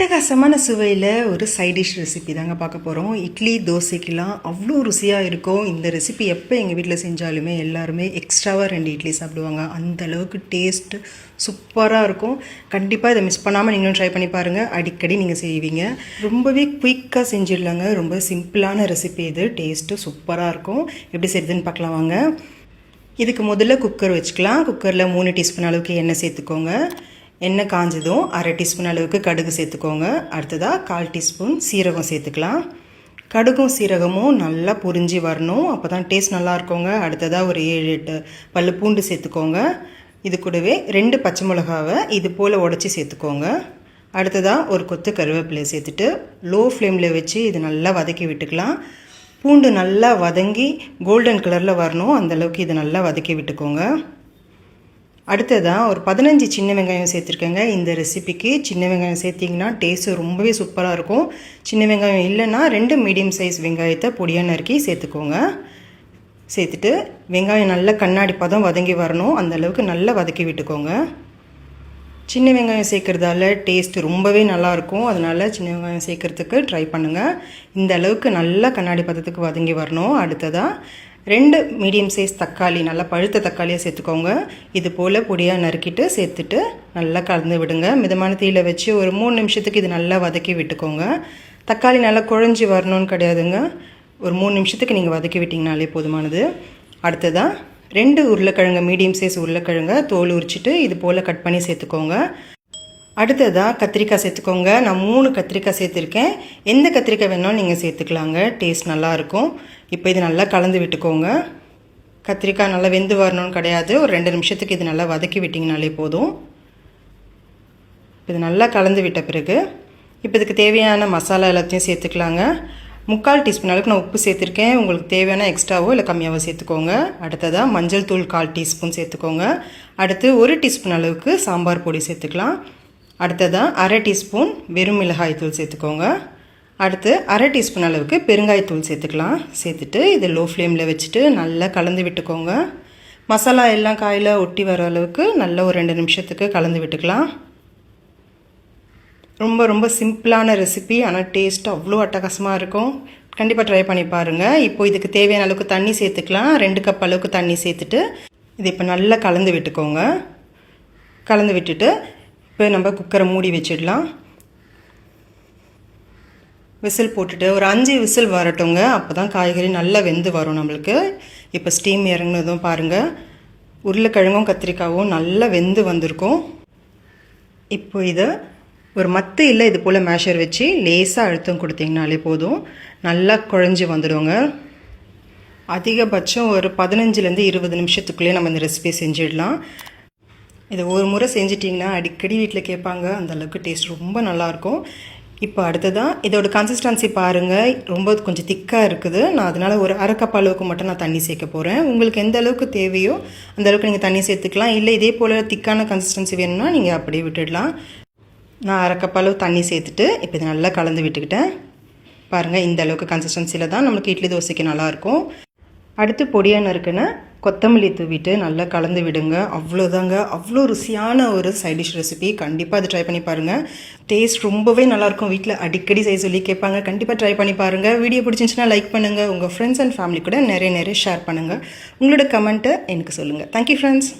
அட்டகாசமான சுவையில் ஒரு சைட் டிஷ் ரெசிபி தாங்க பார்க்க போகிறோம். இட்லி தோசைக்கெலாம் அவ்வளோ ருசியாக இருக்கும். இந்த ரெசிபி எப்போ எங்கள் வீட்டில் செஞ்சாலுமே எல்லாருமே எக்ஸ்ட்ராவாக 2 இட்லி சாப்பிடுவாங்க. அந்த அளவுக்கு டேஸ்ட்டு சூப்பராக இருக்கும். கண்டிப்பாக இதை மிஸ் பண்ணாமல் நீங்களும் ட்ரை பண்ணி பாருங்கள். அடிக்கடி நீங்கள் செய்வீங்க. ரொம்பவே குயிக்காக செஞ்சிடலாங்க. ரொம்ப சிம்பிளான ரெசிபி இது. டேஸ்ட்டு சூப்பராக இருக்கும். எப்படி செய்யுதுன்னு பார்க்கலாம் வாங்க. இதுக்கு முதல்ல குக்கர் வச்சுக்கலாம். குக்கரில் 3 டீஸ்பூன் அளவுக்கு எண்ணெய் சேர்த்துக்கோங்க. எண்ணெய் காஞ்சதும் 1/2 டீஸ்பூன் அளவுக்கு கடுகு சேர்த்துக்கோங்க. அடுத்ததாக 1/4 டீஸ்பூன் சீரகம் சேர்த்துக்கலாம். கடுகும் சீரகமும் நல்லா பொரிஞ்சு வரணும். அப்போ தான் டேஸ்ட் நல்லா இருக்குங்க. அடுத்ததாக ஒரு 7-8 பல்லு பூண்டு சேர்த்துக்கோங்க. இது கூடவே 2 பச்சை மிளகாவை இது போல் உடச்சி சேர்த்துக்கோங்க. அடுத்ததாக ஒரு கொத்து கருவேப்பிலையை சேர்த்துட்டு லோ ஃப்ளேமில் வச்சு இது நல்லா வதக்கி விட்டுக்கலாம். பூண்டு நல்லா வதங்கி கோல்டன் கலரில் வரணும். அந்தளவுக்கு இது நல்லா வதக்கி விட்டுக்கோங்க. அடுத்ததாக ஒரு 15 சின்ன வெங்காயம் சேர்த்துருக்கேங்க. இந்த ரெசிபிக்கு சின்ன வெங்காயம் சேர்த்திங்கன்னா டேஸ்ட்டு ரொம்பவே சூப்பராக இருக்கும். சின்ன வெங்காயம் இல்லைன்னா 2 மீடியம் சைஸ் வெங்காயத்தை பொடியாக நறுக்கி சேர்த்துக்கோங்க. சேர்த்துட்டு வெங்காயம் நல்லா கண்ணாடி பதம் வதங்கி வரணும். அந்தளவுக்கு நல்லா வதக்கி விட்டுக்கோங்க. சின்ன வெங்காயம் சேர்க்குறதால டேஸ்ட்டு ரொம்பவே நல்லாயிருக்கும். அதனால் சின்ன வெங்காயம் சேர்க்குறதுக்கு ட்ரை பண்ணுங்கள். இந்த அளவுக்கு நல்லா கண்ணாடி பதத்துக்கு வதங்கி வரணும். அடுத்ததாக 2 மீடியம் சைஸ் தக்காளி, நல்லா பழுத்த தக்காளியாக சேர்த்துக்கோங்க. இது போல் பொடியாக நறுக்கிட்டு சேர்த்துட்டு நல்லா கலந்து விடுங்க. மிதமான தீயில் வச்சு ஒரு 3 நிமிஷத்துக்கு இது நல்லா வதக்கி விட்டுக்கோங்க. தக்காளி நல்லா குழஞ்சி வரணும்னு கிடையாதுங்க. ஒரு 3 நிமிஷத்துக்கு நீங்கள் வதக்கி விட்டிங்கனாலே போதுமானது. அடுத்ததாக 2 உருளைக்கிழங்கு, மீடியம் சைஸ் உருளைக்கிழங்க தோல் உரிச்சிட்டு இது போல் கட் பண்ணி சேர்த்துக்கோங்க. அடுத்ததாக கத்திரிக்காய் சேர்த்துக்கோங்க. நான் 3 கத்திரிக்காய் சேர்த்துருக்கேன். எந்த கத்திரிக்காய் வேணாலும் நீங்கள் சேர்த்துக்கலாங்க. டேஸ்ட் நல்லாயிருக்கும். இப்போ இது நல்லா கலந்து விட்டுக்கோங்க. கத்திரிக்காய் நல்லா வெந்து வரணும்னு கிடையாது. ஒரு 2 நிமிஷத்துக்கு இது நல்லா வதக்கி விட்டிங்கனாலே போதும். இது நல்லா கலந்து விட்ட பிறகு இப்போ இதுக்கு தேவையான மசாலா எல்லாத்தையும் சேர்த்துக்கலாங்க. 3/4 டீஸ்பூன் அளவுக்கு நான் உப்பு சேர்த்துருக்கேன். உங்களுக்கு தேவையான எக்ஸ்ட்ராவோ இல்லை கம்மியாவோ சேர்த்துக்கோங்க. அடுத்ததாக மஞ்சள் தூள் 1/4 டீஸ்பூன் சேர்த்துக்கோங்க. அடுத்து 1 டீஸ்பூன் அளவுக்கு சாம்பார் பொடி சேர்த்துக்கலாம். அடுத்ததாக 1/2 டீஸ்பூன் வெறும் மிளகாய் தூள் சேர்த்துக்கோங்க. அடுத்து 1/2 டீஸ்பூன் அளவுக்கு பெருங்காயத்தூள் சேர்த்துக்கலாம். சேர்த்துட்டு இது லோ ஃப்ளேமில் வச்சுட்டு நல்லா கலந்து விட்டுக்கோங்க. மசாலா எல்லாம் காயில் ஒட்டி வர அளவுக்கு நல்லா ஒரு 2 நிமிஷத்துக்கு கலந்து விட்டுக்கலாம். ரொம்ப ரொம்ப சிம்பிளான ரெசிபி, ஆனால் டேஸ்ட் அவ்வளோ அட்டகாசமாக இருக்கும். கண்டிப்பாக ட்ரை பண்ணி பாருங்கள். இப்போ இதுக்கு தேவையான அளவுக்கு தண்ணி சேர்த்துக்கலாம். 2 கப் அளவுக்கு தண்ணி சேர்த்துட்டு இது இப்போ நல்லா கலந்து விட்டுக்கோங்க. கலந்து விட்டுட்டு இப்போ நம்ம குக்கரை மூடி வச்சிடலாம். விசில் போட்டுட்டு ஒரு 5 விசில் வரட்டுங்க. அப்போ தான் காய்கறி நல்லா வெந்து வரும் நம்மளுக்கு. இப்போ ஸ்டீம் இறங்கினதும் பாருங்கள், உருளைக்கிழங்கும் கத்திரிக்காயும் நல்லா வெந்து வந்திருக்கும். இப்போ இதை ஒரு மத்து இல்லை இது போல் மேஷர் வச்சு லேசாக அழுத்தம் கொடுத்தீங்கனாலே போதும். நல்லா குழஞ்சி வந்துடுங்க. அதிகபட்சம் ஒரு 15லேருந்து 20 நிமிஷத்துக்குள்ளேயே நம்ம இந்த ரெசிபி செஞ்சிடலாம். இதை ஒரு முறை செஞ்சிட்டிங்கன்னா அடிக்கடி வீட்டில் கேட்பாங்க. அந்தளவுக்கு டேஸ்ட் ரொம்ப நல்லாயிருக்கும். இப்போ அடுத்ததான் இதோட கன்சிஸ்டன்சி பாருங்கள். ரொம்ப கொஞ்சம் திக்காக இருக்குது. நான் அதனால் ஒரு 1/2 கப் அளவுக்கு மட்டும் நான் தண்ணி சேர்க்க போகிறேன். உங்களுக்கு எந்த அளவுக்கு தேவையோ அந்த அளவுக்கு நீங்கள் தண்ணி சேர்த்துக்கலாம். இல்லை இதே போல் திக்கான கன்சிஸ்டன்சி வேணும்னா நீங்கள் அப்படியே விட்டுடலாம். நான் 1/2 கப் அளவு தண்ணி சேர்த்துட்டு இப்போ இது நல்லா கலந்து விட்டுக்கிட்டேன். பாருங்கள், இந்த அளவுக்கு கன்சிஸ்டன்சியில் தான் நம்மளுக்கு இட்லி தோசைக்கு நல்லாயிருக்கும். அடுத்து பொடியாக நறுக்குன்னு கொத்தமல்லி தூவிட்டு நல்லா கலந்து விடுங்க. அவ்வளோதாங்க. அவ்வளோ ருசியான ஒரு சைட் டிஷ் ரெசிபி. கண்டிப்பாக அது ட்ரை பண்ணி பாருங்கள். டேஸ்ட் ரொம்பவே நல்லாயிருக்கும். வீட்டில் அடிக்கடி செய்ய சொல்லி கேட்பாங்க. கண்டிப்பாக ட்ரை பண்ணி பாருங்கள். வீடியோ பிடிச்சிருந்துச்சுன்னா லைக் பண்ணுங்கள். உங்கள் ஃப்ரெண்ட்ஸ் அண்ட் ஃபேமிலி கூட நிறைய ஷேர் பண்ணுங்கள். உங்களோட கமெண்ட்டை எனக்கு சொல்லுங்கள். Thank you friends.